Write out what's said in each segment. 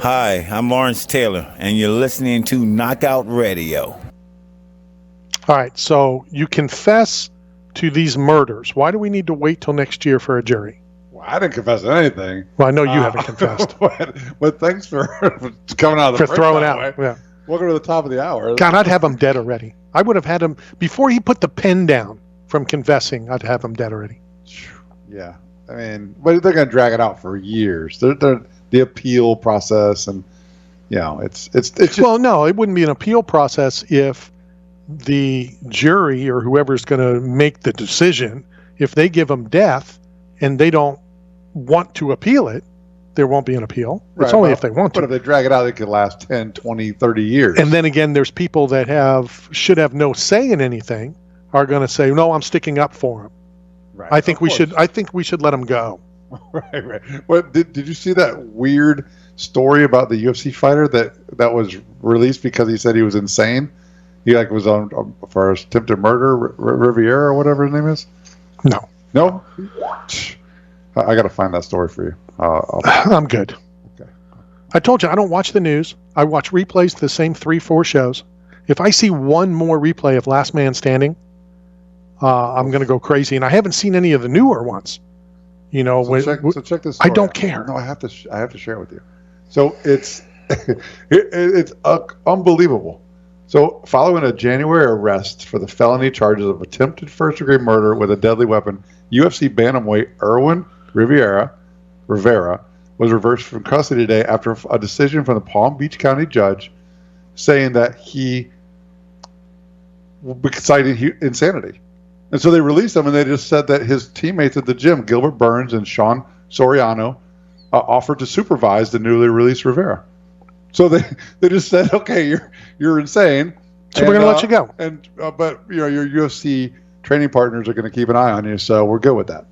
Hi, I'm Lawrence Taylor, and you're listening to Knockout Radio. All right, so you confess to these murders. Why do we need to wait till next year for a jury? Well, I didn't confess to anything. Well, I know you haven't confessed. But thanks for coming out of the for throwing out. Yeah. Welcome to the top of the hour. God, I'd have him dead already. I would have had him before he put the pen down from confessing. I'd have him dead already. Yeah, I mean, but they're going to drag it out for years. They're the appeal process, and it's just, well, no, it wouldn't be an appeal process if the jury or whoever's going to make the decision, if they give them death and they don't want to appeal it, there won't be an appeal. It's only if they want to. But if they drag it out, it could last 10, 20, 30 years. And then again, there's people that should have no say in anything are going to say, no, I'm sticking up for him. Right. I think we should let him go. Right. What did you see that weird story about the UFC fighter that was released because he said he was insane? He was on for attempted murder, Riviera or whatever his name is. No. I got to find that story for you. I'm good. Okay. I told you I don't watch the news. I watch replays of the same 3-4 shows. If I see one more replay of Last Man Standing, I'm going to go crazy. And I haven't seen any of the newer ones. So check this story I don't out. care. No, I have to share it with you. So it's it's unbelievable. So following a January arrest for the felony charges of attempted first-degree murder with a deadly weapon, UFC bantamweight Erwin Rivera was reversed from custody today after a decision from the Palm Beach County judge saying that he cited insanity. And so they released him, and they just said that his teammates at the gym, Gilbert Burns and Sean Soriano, offered to supervise the newly released Rivera. So they just said, okay, you're insane. So we're going to let you go. And but your UFC training partners are going to keep an eye on you, so we're good with that.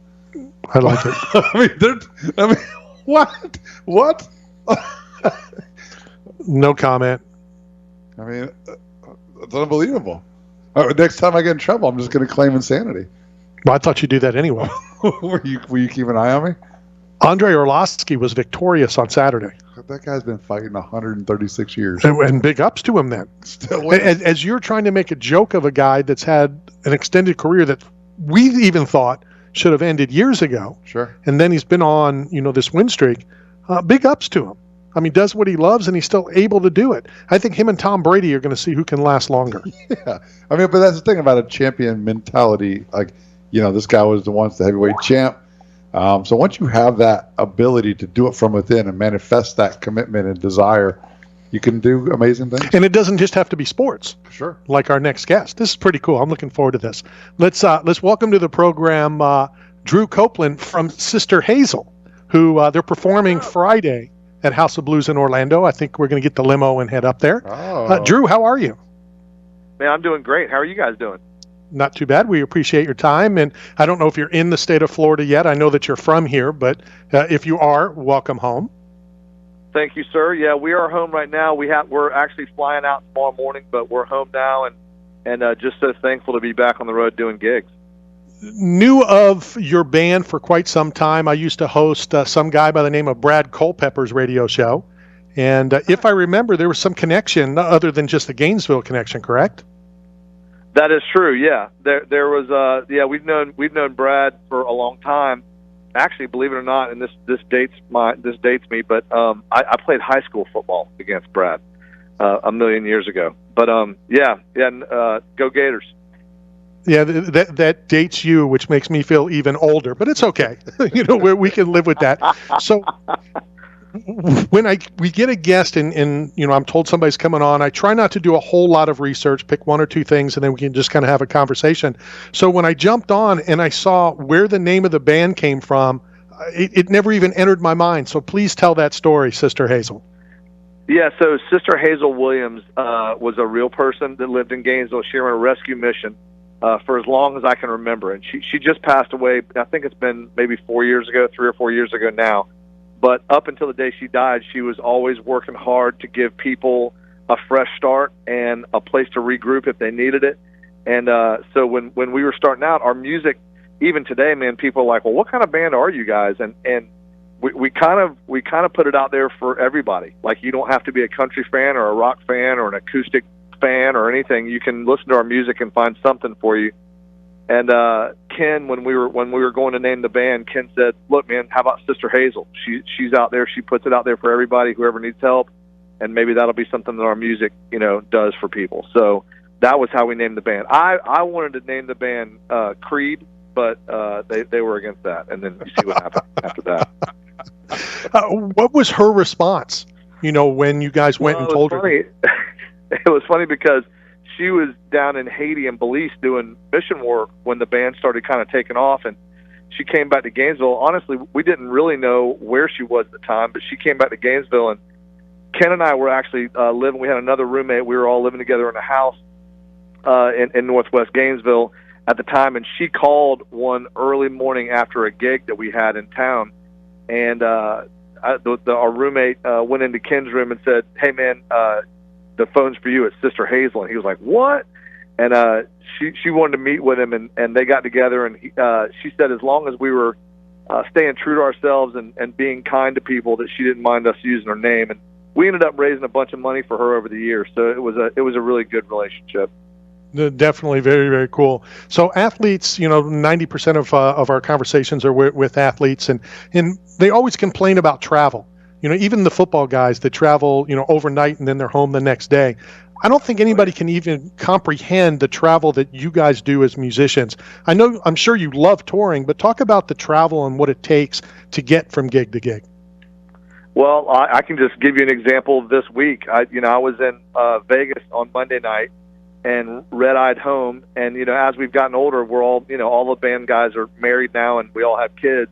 I like it. I mean, what? No comment. I mean, it's unbelievable. Next time I get in trouble, I'm just going to claim insanity. Well, I thought you'd do that anyway. Will you keep an eye on me? Andrei Arlovsky was victorious on Saturday. That guy's been fighting 136 years. And big ups to him then. As you're trying to make a joke of a guy that's had an extended career that we even thought should have ended years ago. Sure. And then he's been on, this win streak. Big ups to him. I mean, does what he loves, and he's still able to do it. I think him and Tom Brady are going to see who can last longer. Yeah. I mean, but that's the thing about a champion mentality. Like, this guy was the heavyweight champ. So once you have that ability to do it from within and manifest that commitment and desire, you can do amazing things. And it doesn't just have to be sports. Sure. Like our next guest. This is pretty cool. I'm looking forward to this. Let's welcome to the program Drew Copeland from Sister Hazel, who they're performing Friday at House of Blues in Orlando. I think we're going to get the limo and head up there. Oh. Drew, how are you? Man, I'm doing great. How are you guys doing? Not too bad. We appreciate your time. And I don't know if you're in the state of Florida yet. I know that you're from here, but if you are, welcome home. Thank you, sir. Yeah, we are home right now. We're actually flying out tomorrow morning, but we're home now and just so thankful to be back on the road doing gigs. Knew of your band for quite some time. I used to host some guy by the name of Brad Culpepper's radio show. And if I remember, there was some connection other than just the Gainesville connection, correct? That is true. Yeah, there was. We've known Brad for a long time. Actually, believe it or not, and this dates me, but I played high school football against Brad a million years ago. But go Gators. Yeah, that dates you, which makes me feel even older. But it's okay. We can live with that. So when we get a guest and I'm told somebody's coming on, I try not to do a whole lot of research, pick one or two things, and then we can just kind of have a conversation. So when I jumped on and I saw where the name of the band came from, it never even entered my mind. So please tell that story, Sister Hazel. Yeah, so Sister Hazel Williams was a real person that lived in Gainesville. She ran a rescue mission for as long as I can remember. And she just passed away, I think it's been maybe 3 or 4 years ago now. But up until the day she died, she was always working hard to give people a fresh start and a place to regroup if they needed it. And so when we were starting out, our music, even today, man, people are like, well, what kind of band are you guys? And we kind of put it out there for everybody. Like, you don't have to be a country fan or a rock fan or an acoustic fan or anything. You can listen to our music and find something for you. And Ken, when we were going to name the band, Ken said, "Look, man, how about Sister Hazel? She's out there. She puts it out there for everybody, whoever needs help, and maybe that'll be something that our music, does for people." So that was how we named the band. I wanted to name the band Creed, but they were against that, and then you see what happened after that. What was her response? When you guys went and told her. It was funny because she was down in Haiti and Belize doing mission work when the band started kind of taking off, and she came back to Gainesville. Honestly, we didn't really know where she was at the time, but she came back to Gainesville, and Ken and I were actually living. We had another roommate. We were all living together in a house in Northwest Gainesville at the time, and she called one early morning after a gig that we had in town, and our roommate went into Ken's room and said, "Hey, man, the phone's for you. It's Sister Hazel." And he was like, "What?" And she wanted to meet with him, and they got together, and she said as long as we were staying true to ourselves and being kind to people, that she didn't mind us using her name. And we ended up raising a bunch of money for her over the years. So it was a really good relationship. Definitely very, very cool. So athletes, 90% of our conversations are with athletes, and they always complain about travel. Even the football guys that travel, overnight and then they're home the next day. I don't think anybody can even comprehend the travel that you guys do as musicians. I'm sure you love touring, but talk about the travel and what it takes to get from gig to gig. Well, I can just give you an example this week. I was in Vegas on Monday night and red-eyed home. And, as we've gotten older, we're all, all the band guys are married now and we all have kids.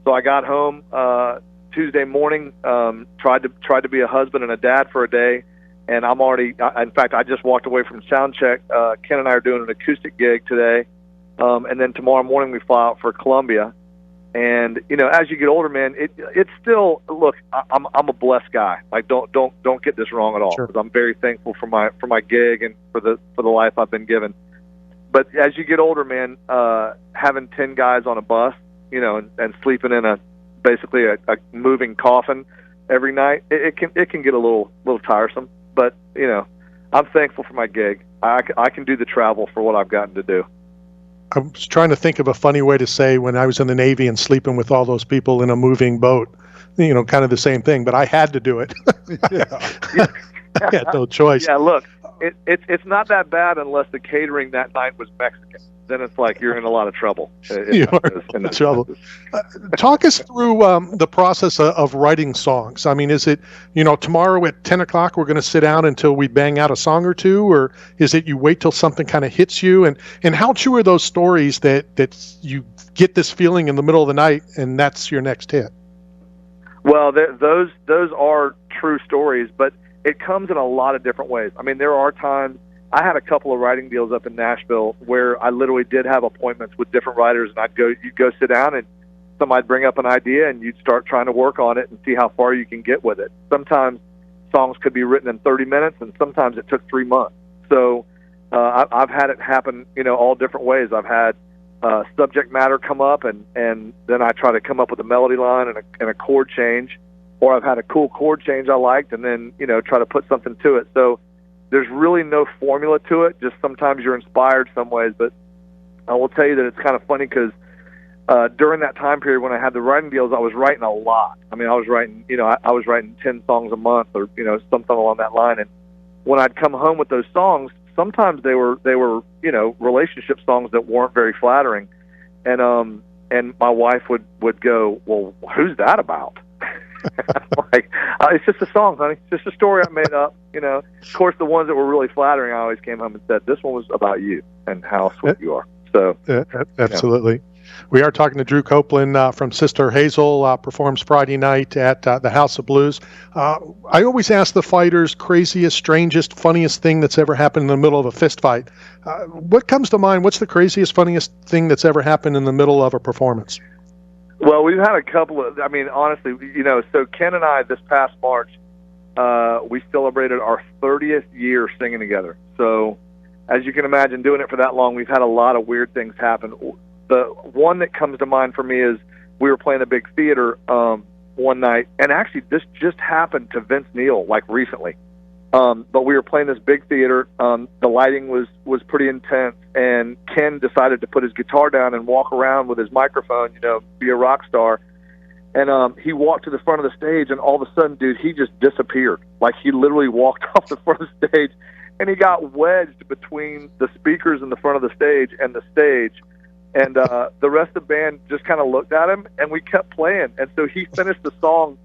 So I got home Tuesday morning, tried to be a husband and a dad for a day. And in fact, I just walked away from sound check. Ken and I are doing an acoustic gig today. And then tomorrow morning we fly out for Columbia. And, as you get older, man, it's still, look, I'm a blessed guy. Like, don't get this wrong at all. Sure. Because I'm very thankful for my gig and for the life I've been given. But as you get older, man, having 10 guys on a bus, and sleeping in basically a moving coffin every night, it can get a little tiresome. But, I'm thankful for my gig. I can do the travel for what I've gotten to do. I was trying to think of a funny way to say when I was in the Navy and sleeping with all those people in a moving boat, kind of the same thing, but I had to do it. I had no choice. Yeah, look, it's not that bad unless the catering that night was Mexican. Then it's like you're in a lot of trouble. You are in trouble. Talk us through the process of writing songs. I mean, is it, tomorrow at 10 o'clock we're going to sit down until we bang out a song or two, or is it you wait till something kind of hits you? And how true are those stories that you get this feeling in the middle of the night and that's your next hit? Well, those are true stories, but it comes in a lot of different ways. I mean, there are times. I had a couple of writing deals up in Nashville where I literally did have appointments with different writers, and you'd go sit down and somebody'd bring up an idea and you'd start trying to work on it and see how far you can get with it. Sometimes songs could be written in 30 minutes and sometimes it took 3 months. So I've had it happen, all different ways. I've had subject matter come up and then I try to come up with a melody line and a chord change, or I've had a cool chord change I liked and then, try to put something to it. So there's really no formula to it. Just sometimes you're inspired some ways. But I will tell you that it's kind of funny because during that time period when I had the writing deals, I was writing a lot. I mean, I was writing, I was writing 10 songs a month or, something along that line. And when I'd come home with those songs, sometimes they were relationship songs that weren't very flattering. And my wife would go, "Well, who's that about?" Like, it's just a song, honey. It's just a story I made up. Of course, the ones that were really flattering, I always came home and said, "This one was about you and how sweet you are." So, absolutely. We are talking to Drew Copeland from Sister Hazel, performs Friday night at the House of Blues. I always ask the fighters, craziest, strangest, funniest thing that's ever happened in the middle of a fist fight. What comes to mind? What's the craziest, funniest thing that's ever happened in the middle of a performance? Well, we've had a couple of, honestly, so Ken and I this past March, we celebrated our 30th year singing together. So as you can imagine, doing it for that long, we've had a lot of weird things happen. The one that comes to mind for me is we were playing a big theater, one night, and actually this just happened to Vince Neil like recently. But we were playing this big theater. The lighting was pretty intense, and Ken decided to put his guitar down and walk around with his microphone, be a rock star. And he walked to the front of the stage, and all of a sudden, dude, he just disappeared. Like, he literally walked off the front of the stage, and he got wedged between the speakers in the front of the stage and the stage. And the rest of the band just kind of looked at him, and we kept playing. And so he finished the song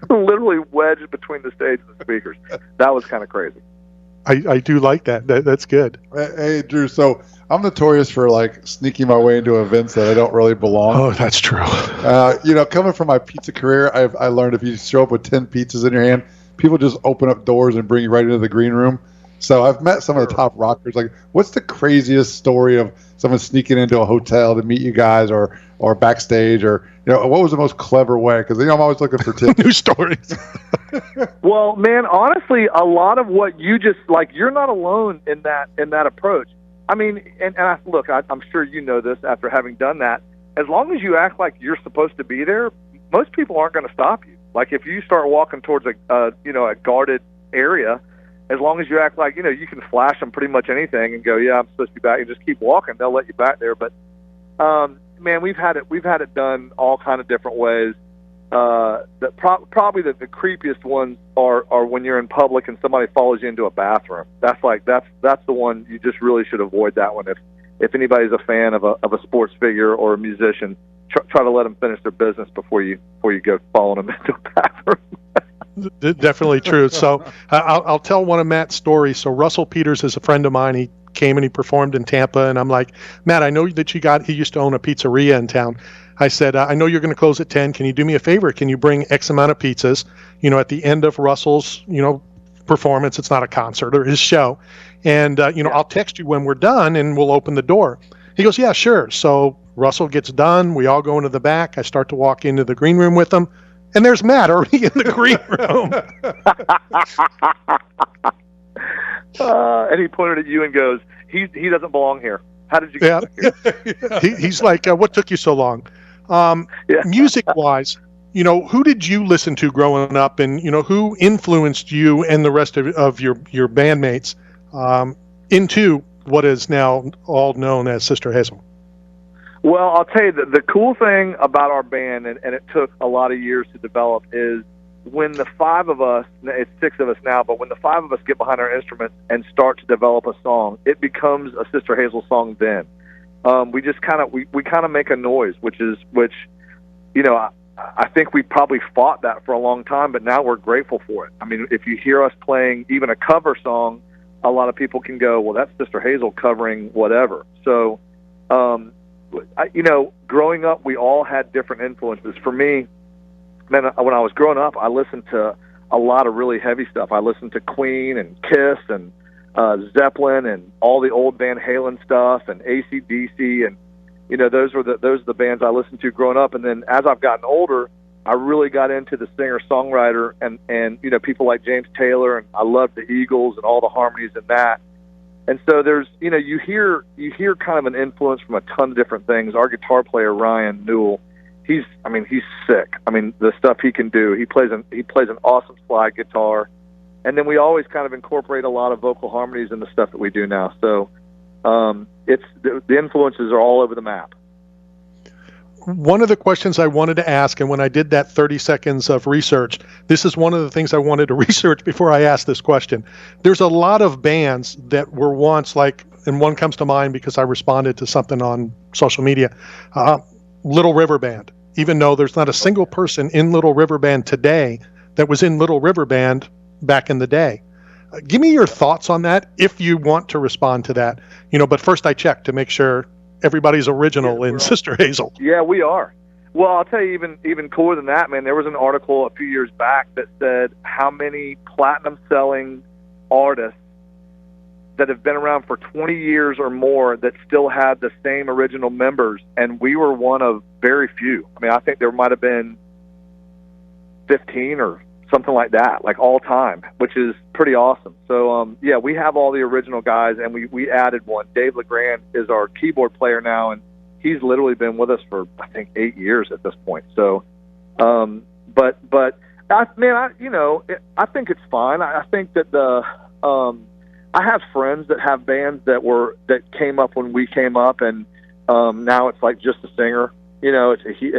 literally wedged between the stage and the speakers. That was kind of crazy. I do like that. That's good. Hey, Drew, so I'm notorious for, like, sneaking my way into events that I don't really belong. Oh, that's true. Coming from my pizza career, I learned if you show up with 10 pizzas in your hand, people just open up doors and bring you right into the green room. So I've met some of the top rockers. Like, what's the craziest story of someone sneaking into a hotel to meet you guys, or backstage, or what was the most clever way? Because I'm always looking for tips. New stories. Well, man, honestly, a lot of what you just like, you're not alone in that approach. I mean, look, I'm sure you know this after having done that. As long as you act like you're supposed to be there, most people aren't going to stop you. Like, if you start walking towards a guarded area, as long as you act like, you can flash them pretty much anything and go, yeah, I'm supposed to be back, and just keep walking, they'll let you back there. But, man, we've had it done all kind of different ways. Probably the creepiest ones are when you're in public and somebody follows you into a bathroom. That's the one you just really should avoid that one. If anybody's a fan of a sports figure or a musician, try to let them finish their business before you go following them into a bathroom. Definitely true. So I'll tell one of Matt's stories. So Russell Peters is a friend of mine. He came and he performed in Tampa, and I'm like, Matt, I know that he used to own a pizzeria in town. I said, I know you're going to close at 10. Can you do me a favor? Can you bring X amount of pizzas, at the end of Russell's, performance? It's not a concert or his show. And, I'll text you when we're done and we'll open the door. He goes, yeah, sure. So Russell gets done. We all go into the back. I start to walk into the green room with him. And there's Matt already in the green room. And he pointed at you and goes, he doesn't belong here. How did you get here? He's like, what took you so long? Music-wise, who did you listen to growing up, and, who influenced you and the rest of your bandmates into what is now all known as Sister Hazel? Well, I'll tell you, the cool thing about our band, and it took a lot of years to develop, is when the five of us, it's six of us now, but when the five of us get behind our instruments and start to develop a song, it becomes a Sister Hazel song then. We just kind of make a noise, which I think we probably fought that for a long time, but now we're grateful for it. I mean, if you hear us playing even a cover song, a lot of people can go, well, that's Sister Hazel covering whatever. So, growing up, we all had different influences. For me, man, when I was growing up, I listened to a lot of really heavy stuff. I listened to Queen and Kiss and Zeppelin and all the old Van Halen stuff and AC/DC, and those are the bands I listened to growing up. And then as I've gotten older, I really got into the singer-songwriter and people like James Taylor, and I loved the Eagles and all the harmonies in that. And so there's you hear kind of an influence from a ton of different things. Our guitar player Ryan Newell, he's sick. I mean, the stuff he can do. He plays an awesome slide guitar, and then we always kind of incorporate a lot of vocal harmonies in the stuff that we do now. So it's the influences are all over the map. One of the questions I wanted to ask, and when I did that 30 seconds of research, this is one of the things I wanted to research before I asked this question. There's a lot of bands that were once like, and one comes to mind because I responded to something on social media, Little River Band. Even though there's not a single person in Little River Band today that was in Little River Band back in the day. Give me your thoughts on that if you want to respond to that. But first I check to make sure everybody's original in Sister Hazel. Yeah, we are. Well, I'll tell you even cooler than that, man. There was an article a few years back that said how many platinum-selling artists that have been around for 20 years or more that still had the same original members, and we were one of very few. I mean, I think there might have been 15 or something like that, like all time, which is pretty awesome. So, we have all the original guys, and we added one. Dave LeGrand is our keyboard player now, and he's literally been with us for, I think, 8 years at this point. So, I think it's fine. I think that I have friends that have bands that came up when we came up, and now it's like just a singer. You know, he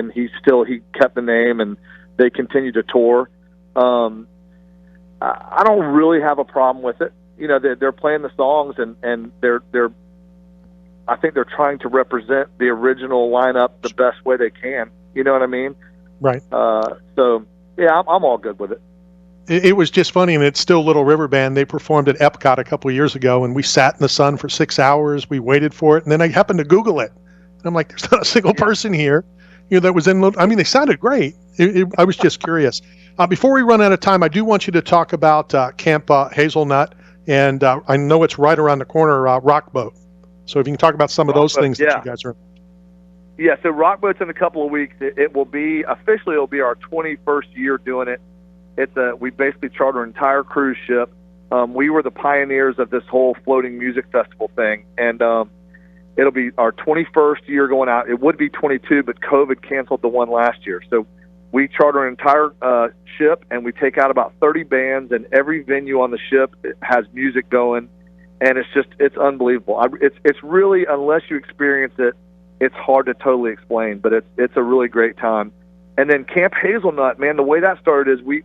kept the name, and they continue to tour. I don't really have a problem with it. You know, they're playing the songs, and they're I think they're trying to represent the original lineup the best way they can. You know what I mean? Right. So yeah, I'm all good with it. It was just funny, and it's still Little River Band. They performed at Epcot a couple of years ago, and we sat in the sun for 6 hours. We waited for it, and then I happened to Google it. And I'm like, there's not a single person here, that was in. I mean, they sounded great. I was just curious. Before we run out of time, I do want you to talk about Camp Hazelnut, and I know it's right around the corner, Rock Boat. So if you can talk about some of those things that you guys are. Yeah, so Rock Boat's in a couple of weeks. It will be officially. It'll be our 21st year doing it. We basically charter an entire cruise ship. We were the pioneers of this whole floating music festival thing, and it'll be our 21st year going out. It would be 22, but COVID canceled the one last year. So we charter an entire ship, and we take out about 30 bands, and every venue on the ship has music going, and it's unbelievable. It's really, unless you experience it, it's hard to totally explain, but it's a really great time. And then Camp Hazelnut, man, the way that started is we've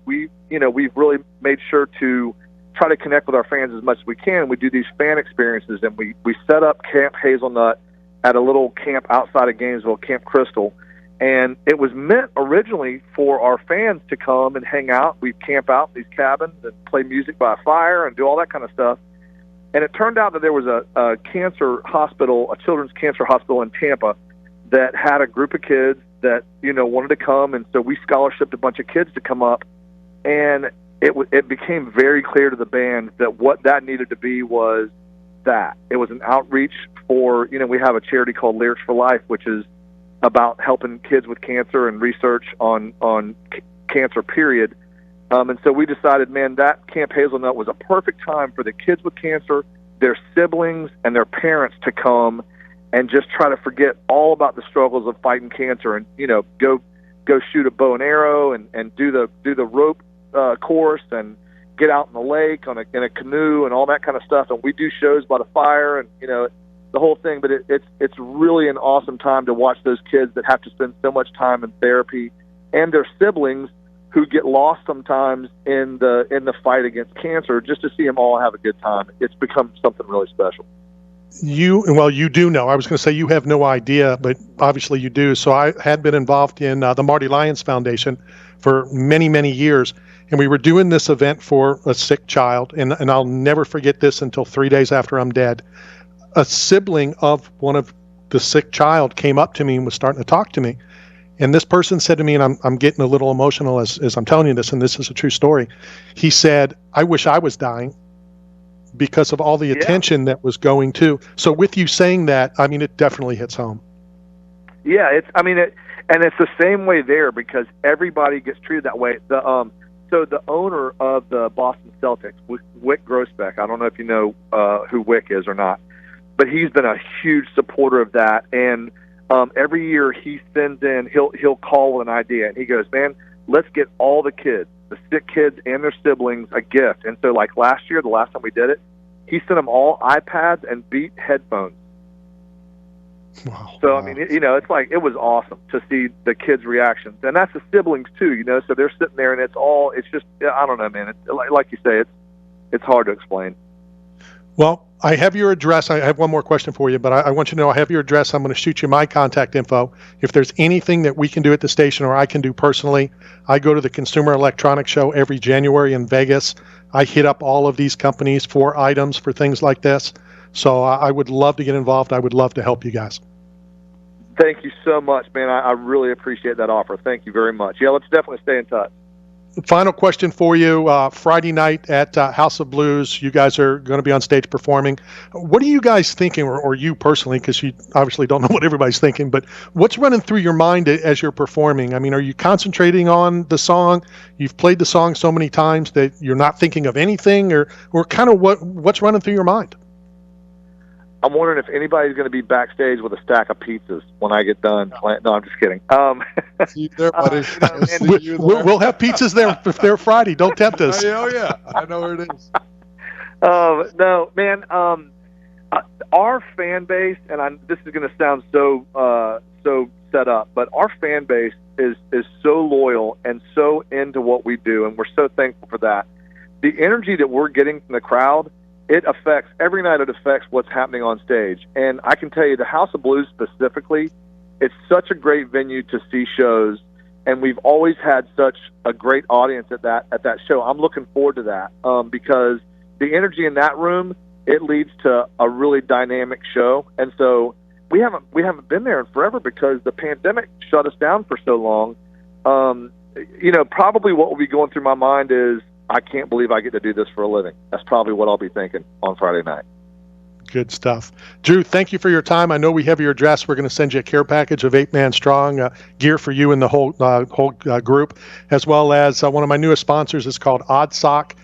really made sure to try to connect with our fans as much as we can. We do these fan experiences, and we set up Camp Hazelnut at a little camp outside of Gainesville, Camp Crystal. And it was meant originally for our fans to come and hang out. We'd camp out in these cabins and play music by a fire and do all that kind of stuff. And it turned out that there was a cancer hospital, a children's cancer hospital in Tampa, that had a group of kids that wanted to come, and so we scholarshiped a bunch of kids to come up, and it became very clear to the band that what that needed to be was that it was an outreach for we have a charity called Lyrics for Life, which is about helping kids with cancer and research on cancer, period. And so we decided, man, that Camp Hazelnut was a perfect time for the kids with cancer, their siblings, and their parents to come and just try to forget all about the struggles of fighting cancer, and go shoot a bow and arrow, and do the rope course, and get out in the lake in a canoe and all that kind of stuff. And we do shows by the fire, and the whole thing. But it's really an awesome time to watch those kids that have to spend so much time in therapy, and their siblings who get lost sometimes in the fight against cancer, just to see them all have a good time. It's become something really special. You do know. I was going to say you have no idea, but obviously you do. So I had been involved in the Marty Lyons Foundation for many, many years, and we were doing this event for a sick child, and I'll never forget this until 3 days after I'm dead. A sibling of one of the sick child came up to me and was starting to talk to me, and this person said to me, and I'm getting a little emotional as I'm telling you this, and this is a true story. He said, "I wish I was dying," because of all the attention that was going to. So with you saying that, I mean, it definitely hits home. Yeah, it's the same way there, because everybody gets treated that way. So the owner of the Boston Celtics, Wick Grossbeck, I don't know if you know who Wick is or not, but he's been a huge supporter of that. And every year he sends in, he'll call with an idea, and he goes, "Man, let's get all the kids, the sick kids and their siblings, a gift." And so, like last year, the last time we did it, he sent them all iPads and Beat headphones. Wow. So, I mean, it's like, it was awesome to see the kids' reactions. And that's the siblings, too, so they're sitting there, and it's just, I don't know, man. It's, like you say, it's hard to explain. Well, I have your address. I have one more question for you, but I want you to know I have your address. I'm going to shoot you my contact info. If there's anything that we can do at the station or I can do personally, I go to the Consumer Electronics Show every January in Vegas. I hit up all of these companies for items for things like this. So I would love to get involved. I would love to help you guys. Thank you so much, man. I really appreciate that offer. Thank you very much. Yeah, let's definitely stay in touch. Final question for you. Friday night at House of Blues, you guys are going to be on stage performing. What are you guys thinking, or you personally, because you obviously don't know what everybody's thinking, but what's running through your mind as you're performing? I mean, are you concentrating on the song? You've played the song so many times that you're not thinking of anything, or kind of what's running through your mind? I'm wondering if anybody's going to be backstage with a stack of pizzas when I get done. No, I'm just kidding. See you there, buddy. We'll have pizzas there if they're Friday. Don't tempt us. Oh, yeah. I know where it is. No, man. Our fan base, and this is going to sound so set up, but our fan base is so loyal and so into what we do, and we're so thankful for that. The energy that we're getting from the crowd, it affects every night. It affects what's happening on stage, and I can tell you, the House of Blues specifically, it's such a great venue to see shows, and we've always had such a great audience at that show. I'm looking forward to that because the energy in that room, it leads to a really dynamic show, and so we haven't been there in forever because the pandemic shut us down for so long. Probably what will be going through my mind is, I can't believe I get to do this for a living. That's probably what I'll be thinking on Friday night. Good stuff. Drew, thank you for your time. I know we have your address. We're going to send you a care package of 8 Man Strong gear for you and the whole group, as well as one of my newest sponsors is called Odd Sock.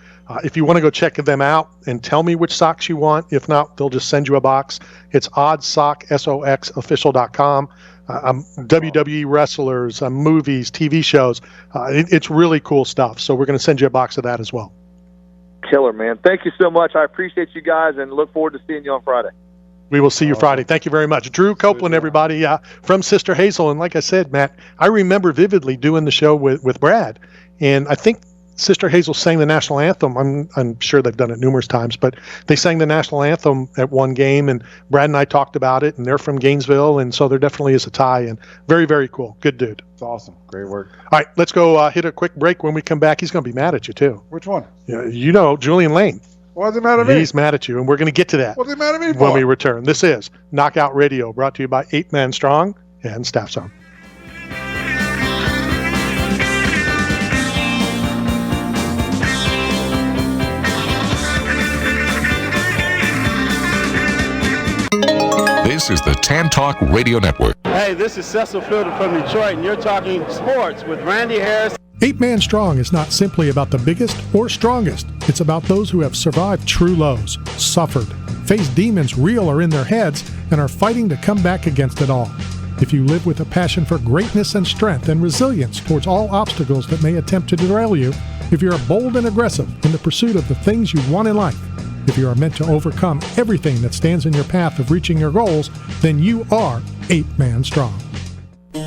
If you want to go check them out and tell me which socks you want, if not, they'll just send you a box. It's oddsockofficial.com. WWE wrestlers, movies, TV shows. It's really cool stuff. So we're going to send you a box of that as well. Killer, man. Thank you so much. I appreciate you guys and look forward to seeing you on Friday. We will see you Friday. Thank you very much. Drew Copeland, everybody, from Sister Hazel. And like I said, Matt, I remember vividly doing the show with Brad. And I think Sister Hazel sang the national anthem. I'm sure they've done it numerous times, but they sang the national anthem at one game, and Brad and I talked about it, and they're from Gainesville, and so there definitely is a tie, and very, very cool. Good dude. It's awesome. Great work. All right, let's go hit a quick break. When we come back, he's going to be mad at you, too. Which one? Yeah, Julian Lane. Why is he mad at me? He's mad at you, and we're going to get to that. What's he mad at me for? When we return. This is Knockout Radio, brought to you by 8 Man Strong and Staff Zone. This is the Tan Talk Radio Network. Hey, this is Cecil Fielder from Detroit, and you're talking sports with Randy Harris. 8 Man Strong is not simply about the biggest or strongest. It's about those who have survived true lows, suffered, faced demons real or in their heads, and are fighting to come back against it all. If you live with a passion for greatness and strength and resilience towards all obstacles that may attempt to derail you, if you're bold and aggressive in the pursuit of the things you want in life, if you are meant to overcome everything that stands in your path of reaching your goals, then you are 8 Man Strong.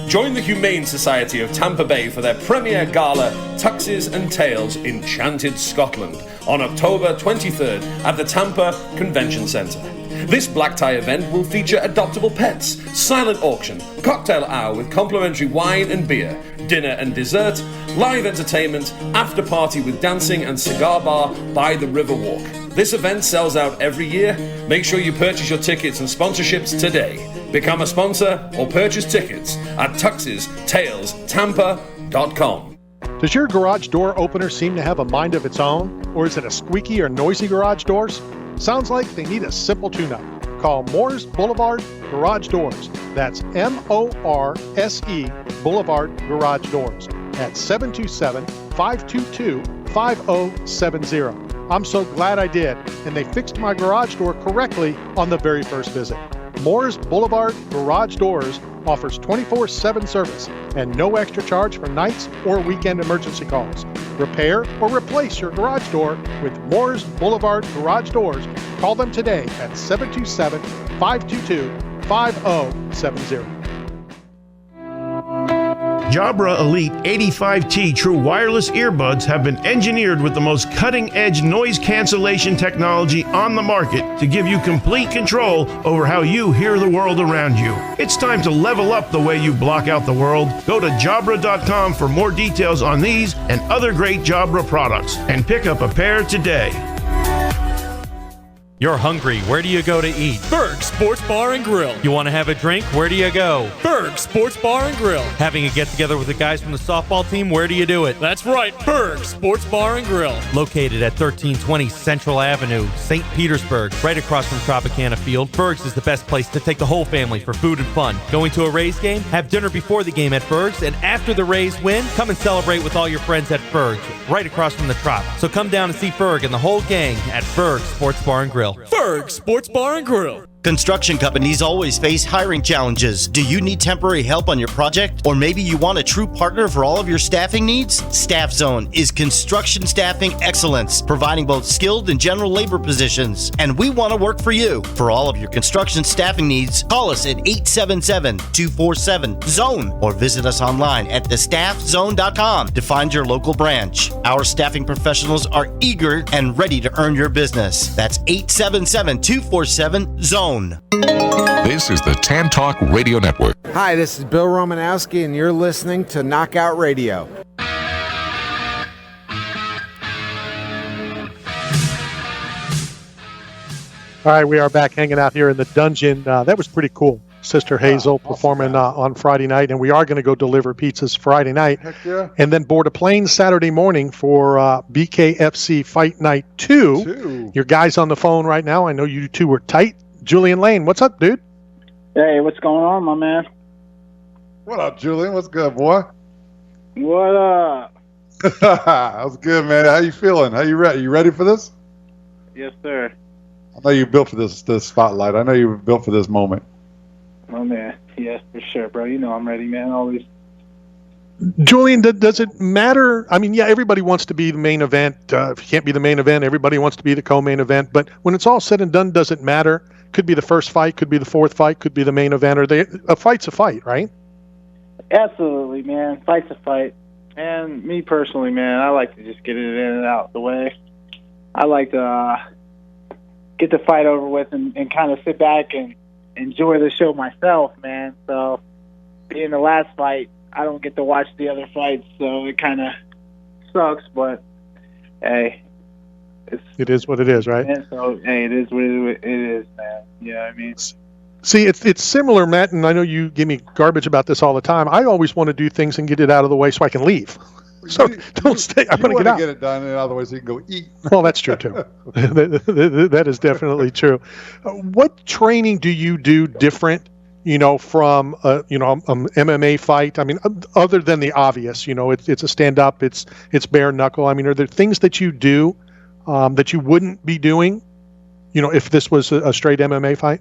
Join the Humane Society of Tampa Bay for their premier gala, Tuxes and Tales, Enchanted Scotland, on October 23rd at the Tampa Convention Center. This black tie event will feature adoptable pets, silent auction, cocktail hour with complimentary wine and beer, dinner and dessert, live entertainment, after party with dancing and cigar bar by the Riverwalk. This event sells out every year. Make sure you purchase your tickets and sponsorships today. Become a sponsor or purchase tickets at tuxestalestampa.com. Does your garage door opener seem to have a mind of its own? Or is it a squeaky or noisy garage doors? Sounds like they need a simple tune-up. Call Moores Boulevard Garage Doors. That's M-O-R-S-E Boulevard Garage Doors at 727-522-5070. I'm so glad I did, and they fixed my garage door correctly on the very first visit. Moores Boulevard Garage Doors offers 24/7 service and no extra charge for nights or weekend emergency calls. Repair or replace your garage door with Moores Boulevard Garage Doors. Call them today at 727-522-5070. Jabra Elite 85T True Wireless Earbuds have been engineered with the most cutting-edge noise cancellation technology on the market to give you complete control over how you hear the world around you. It's time to level up the way you block out the world. Go to Jabra.com for more details on these and other great Jabra products and pick up a pair today. You're hungry. Where do you go to eat? Berg Sports Bar and Grill. You want to have a drink? Where do you go? Berg Sports Bar and Grill. Having a get-together with the guys from the softball team? Where do you do it? That's right, Berg Sports Bar and Grill. Located at 1320 Central Avenue, St. Petersburg, right across from Tropicana Field. Berg's is the best place to take the whole family for food and fun. Going to a Rays game? Have dinner before the game at Berg's, and after the Rays win, come and celebrate with all your friends at Berg's, right across from the Trop. So come down and see Berg and the whole gang at Berg Sports Bar and Grill. Berg Sports Bar and Grill. Construction companies always face hiring challenges. Do you need temporary help on your project? Or maybe you want a true partner for all of your staffing needs? Staff Zone is construction staffing excellence, providing both skilled and general labor positions. And we want to work for you. For all of your construction staffing needs, call us at 877-247-ZONE or visit us online at thestaffzone.com to find your local branch. Our staffing professionals are eager and ready to earn your business. That's 877-247-ZONE. This is the Tan Talk Radio Network. Hi, this is Bill Romanowski, and you're listening to Knockout Radio. All right, we are back hanging out here in the dungeon. That was pretty cool. Sister Hazel performing on Friday night, and we are going to go deliver pizzas Friday night. Heck yeah. And then board a plane Saturday morning for BKFC Fight Night 2. Your guys on the phone right now. I know you two were tight. Julian Lane, what's up, dude? Hey, what's going on, my man? What up, Julian? What's good, boy? What up? That's good, man. How you feeling? How you ready? You ready for this? Yes, sir. I know you built for this spotlight. I know you were built for this moment. Oh, man. Yes, for sure, bro. You know I'm ready, man. Always. Julian, does it matter? I mean, yeah, everybody wants to be the main event. If you can't be the main event, everybody wants to be the co-main event. But when it's all said and done, does it matter? Could be the first fight, could be the fourth fight, could be the main event. A fight's a fight, right? Absolutely, man. Fight's a fight. And me personally, man, I like to just get it in and out the way. I like to get the fight over with and kind of sit back and enjoy the show myself, man. So being the last fight, I don't get to watch the other fights, so it kind of sucks. But hey, it is what it is, right? Man, so hey, it is what it is, man. Yeah, I mean, see, it's similar, Matt, and I know you give me garbage about this all the time. I always want to do things and get it out of the way so I can leave. So don't stay. I want to get it done, and otherwise you can go eat. Well, that's true too. That is definitely true. What training do you do different? From MMA fight. I mean, other than the obvious, it's a stand up, it's bare knuckle. I mean, are there things that you do that you wouldn't be doing, if this was a straight MMA fight?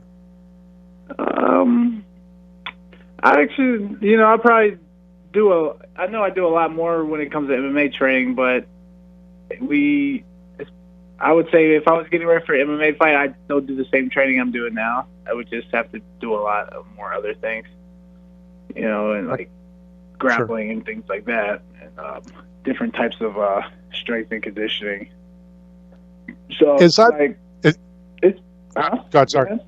I actually, I probably I know I do a lot more when it comes to MMA training, but I would say if I was getting ready for an MMA fight, I'd still do the same training I'm doing now. I would just have to do a lot of more other things, and like grappling and things like that, and different types of strength and conditioning. So is that like, God, sorry.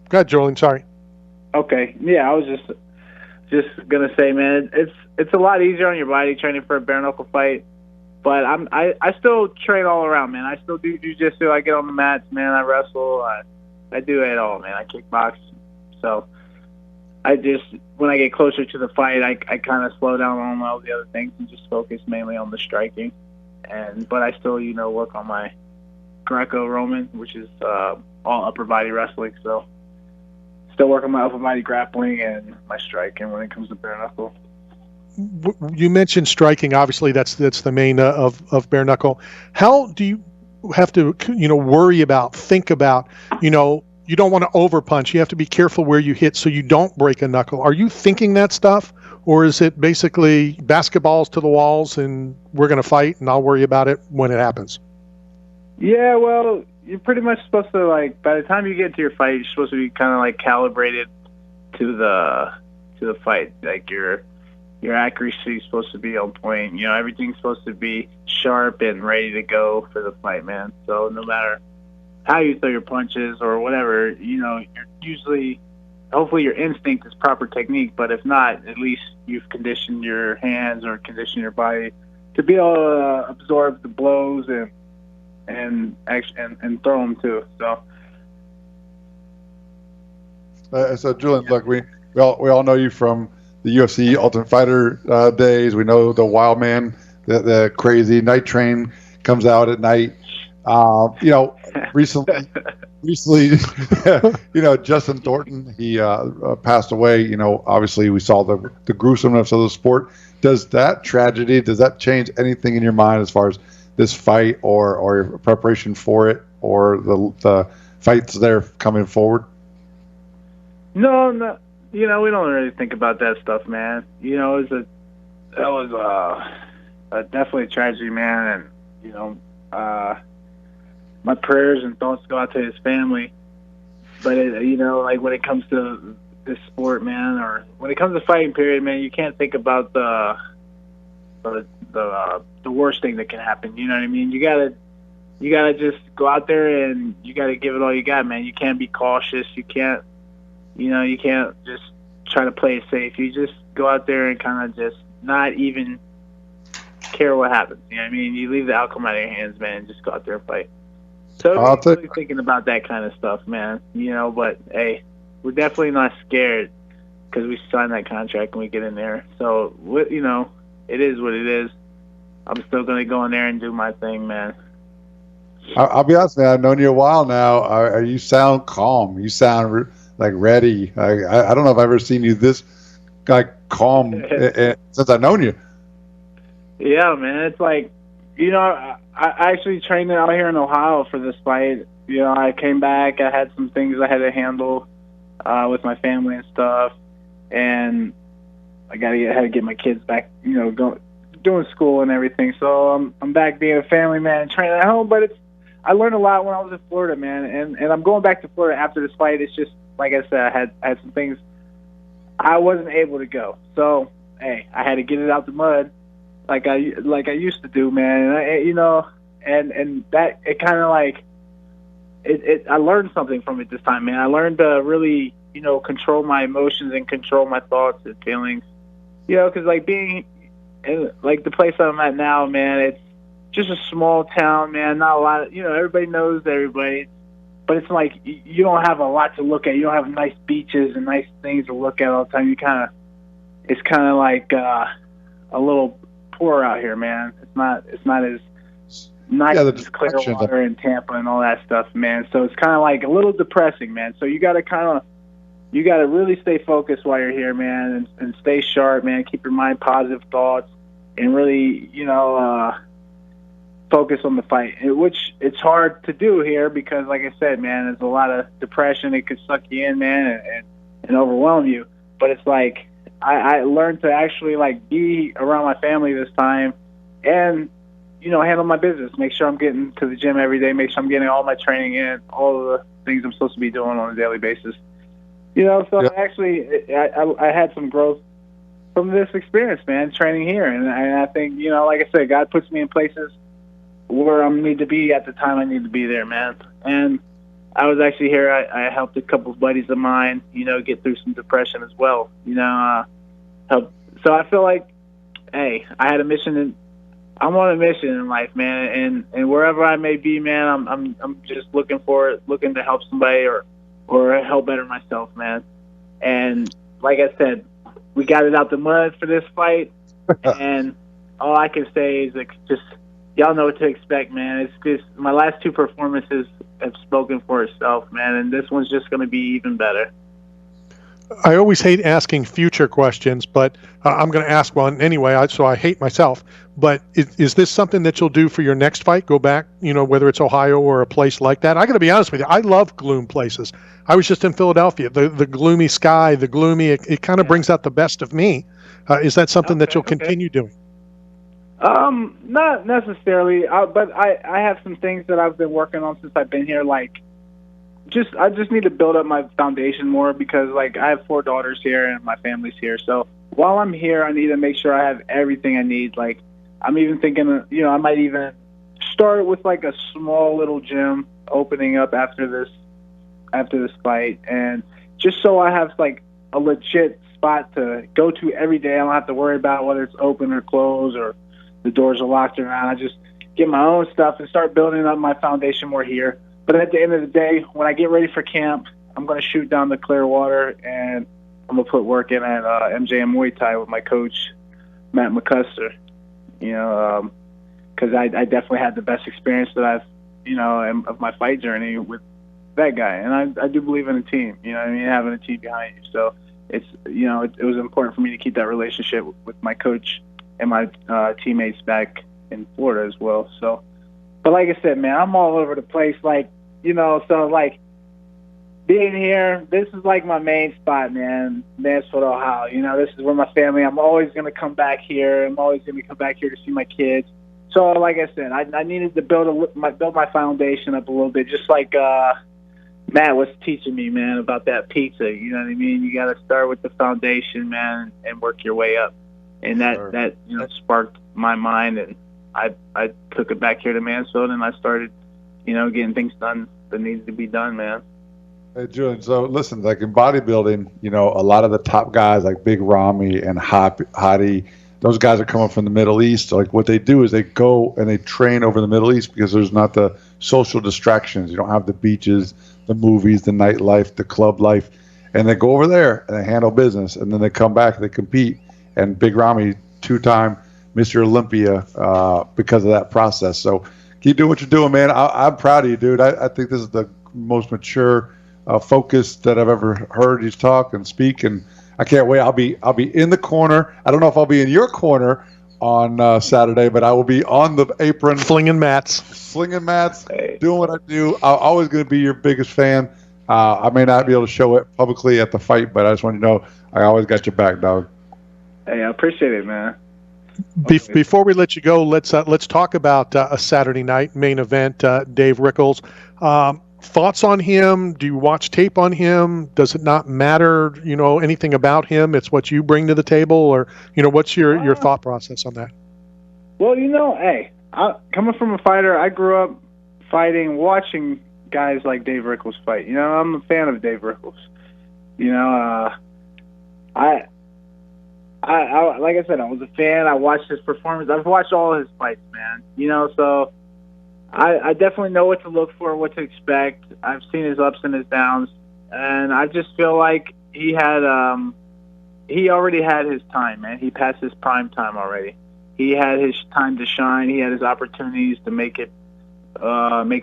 Go ahead, Julian. Sorry. Okay, yeah, I was just gonna say, man, it's a lot easier on your body training for a bare knuckle fight. But I still train all around, man. I still do jiu-jitsu. I get on the mats, man. I wrestle. I do it all, man. I kickbox. So when I get closer to the fight, I kind of slow down on all the other things and just focus mainly on the striking. But I still, work on my Greco-Roman, which is all upper body wrestling. So still work on my upper body grappling and my striking when it comes to bare knuckle. You mentioned striking. Obviously, that's the main of bare knuckle. How do you have to, think about, you don't want to overpunch. You have to be careful where you hit so you don't break a knuckle. Are you thinking that stuff, or is it basically basketballs to the walls and we're going to fight and I'll worry about it when it happens? Yeah, well, you're pretty much supposed to, by the time you get into your fight, you're supposed to be kind of calibrated to the fight. Like your accuracy is supposed to be on point. Everything's supposed to be sharp and ready to go for the fight, man. So no matter how you throw your punches or whatever, you're usually, hopefully your instinct is proper technique, but if not, at least you've conditioned your hands or conditioned your body to be able to absorb the blows and throw them too. So Julian, look, we all know you from the UFC Ultimate Fighter days. We know the Wild Man, the crazy Night Train comes out at night. Recently, Justin Thornton, he passed away. Obviously we saw the gruesomeness of the sport. Does that tragedy, does that change anything in your mind as far as this fight or preparation for it? or the fights there coming forward? No, we don't really think about that stuff, man. That was definitely a tragedy, man, and my prayers and thoughts go out to his family. But like when it comes to this sport, man, or when it comes to fighting, period, man, you can't think about the worst thing that can happen. You know what I mean? You gotta just go out there and you gotta give it all you got, man. You can't be cautious. You can't just try to play it safe. You just go out there and kind of just not even care what happens. You know what I mean? You leave the outcome out of your hands, man, and just go out there and fight. So I'm really thinking about that kind of stuff, man. But hey, we're definitely not scared because we signed that contract and we get in there. So it is what it is. I'm still gonna go in there and do my thing, man. I'll be honest, man. I've known you a while now. You sound calm. You sound like ready. I don't know if I've ever seen you this calm since I've known you. Yeah, man. It's like, I actually trained out here in Ohio for this fight. I came back. I had some things I had to handle with my family and stuff, and I had to get my kids back, doing school and everything. So I'm back being a family man, training at home. But I learned a lot when I was in Florida, man, and I'm going back to Florida after this fight. It's just like I said, I had some things I wasn't able to go. So hey, I had to get it out the mud. Like I used to do, man, and that it kind of like it. I learned something from it this time, man. I learned to really, control my emotions and control my thoughts and feelings. Because like being in like the place I'm at now, man, it's just a small town, man. Not a lot of, everybody knows everybody, but it's like you don't have a lot to look at. You don't have nice beaches and nice things to look at all the time. It's kind of like a little poor out here, man. It's not as nice as Clearwater and Tampa and all that stuff, man. So it's kind of like a little depressing, man. So you got to really stay focused while you're here, man, and stay sharp, man. Keep your mind positive thoughts and really, focus on the fight, which it's hard to do here because, like I said, man, there's a lot of depression. It could suck you in, man, and overwhelm you. But it's like I learned to actually like be around my family this time and, handle my business, make sure I'm getting to the gym every day, make sure I'm getting all my training in, all of the things I'm supposed to be doing on a daily basis. So actually I had some growth from this experience, man, training here. And I think, like I said, God puts me in places where I need to be at the time I need to be there, man. And I was actually here. I helped a couple of buddies of mine, get through some depression as well. Help. So I feel like, hey, I had a mission, and I'm on a mission in life, man. And wherever I may be, man, I'm just looking to help somebody or help better myself, man. And like I said, we got it out the mud for this fight, and all I can say is just y'all know what to expect, man. It's just my last two performances have spoken for itself, man, and this one's just going to be even better. I always hate asking future questions, but I'm going to ask one anyway, so I hate myself. But is this something that you'll do for your next fight? Go back, whether it's Ohio or a place like that? I got to be honest with you. I love gloom places. I was just in Philadelphia. The gloomy sky, it kind of brings out the best of me. Is that something that you'll continue doing? Not necessarily, but I have some things that I've been working on since I've been here. Like, I just need to build up my foundation more because, like, I have 4 daughters here and my family's here. So while I'm here, I need to make sure I have everything I need. Like, I'm even thinking, I might even start with like a small little gym opening up after this fight, and just so I have like a legit spot to go to every day. I don't have to worry about whether it's open or closed or the doors are locked or not. I just get my own stuff and start building up my foundation more here. But at the end of the day, when I get ready for camp, I'm going to shoot down the Clearwater, and I'm going to put work in at MJM Muay Thai with my coach, Matt McCuster. Because I definitely had the best experience that I've, of my fight journey with that guy. And I do believe in a team, having a team behind you. So it's, it was important for me to keep that relationship with my coach and my teammates back in Florida as well. So, but like I said, man, I'm all over the place. Like, so like being here, this is like my main spot, man. Mansfield, Ohio. This is where my family. I'm always gonna come back here. I'm always gonna come back here to see my kids. So, like I said, I needed to build my foundation up a little bit, just like Matt was teaching me, man, about that pizza. You know what I mean? You got to start with the foundation, man, and work your way up. And that sparked my mind, and I took it back here to Mansfield, and I started, getting things done that needed to be done, man. Hey, Julian, so listen, like in bodybuilding, a lot of the top guys like Big Ramy and Hadi, those guys are coming from the Middle East. Like what they do is they go and they train over the Middle East because there's not the social distractions. You don't have the beaches, the movies, the nightlife, the club life. And they go over there and they handle business. And then they come back, they compete. And Big Ramy, 2-time Mr. Olympia because of that process. So keep doing what you're doing, man. I'm proud of you, dude. I think this is the most mature focus that I've ever heard you talk and speak. And I can't wait. I'll be in the corner. I don't know if I'll be in your corner on Saturday, but I will be on the apron, flinging mats, doing what I do. I'm always going to be your biggest fan. I may not be able to show it publicly at the fight, but I just want you to know I always got your back, dog. Hey, I appreciate it, man. Before we let you go, let's talk about a Saturday night main event. Dave Rickles. Thoughts on him? Do you watch tape on him? Does it not matter, anything about him? It's what you bring to the table, or, what's your thought process on that? Well, hey, coming from a fighter, I grew up watching guys like Dave Rickles fight. I'm a fan of Dave Rickles. I like I said, I was a fan. I watched his performance. I've watched all his fights, man. So I definitely know what to look for, what to expect. I've seen his ups and his downs, and I just feel like he already had his time, man. He passed his prime time already. He had his time to shine. He had his opportunities to make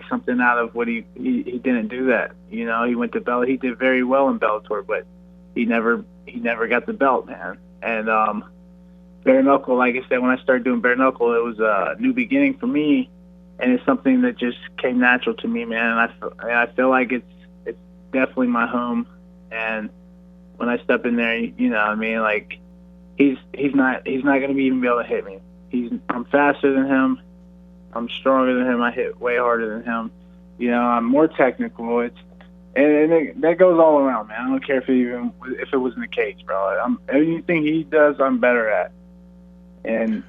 something out of what he didn't do that. He went to Bellator. He did very well in Bellator, but he never got the belt, man. And bare knuckle, like I said, when I started doing bare knuckle, it was a new beginning for me. And it's something that just came natural to me, man. And I feel like it's definitely my home. And when I step in there, like he's not going to even be able to hit me. I'm faster than him. I'm stronger than him. I hit way harder than him. I'm more technical. And that goes all around, man. I don't care if it was in the cage, bro. Anything he does, I'm better at. And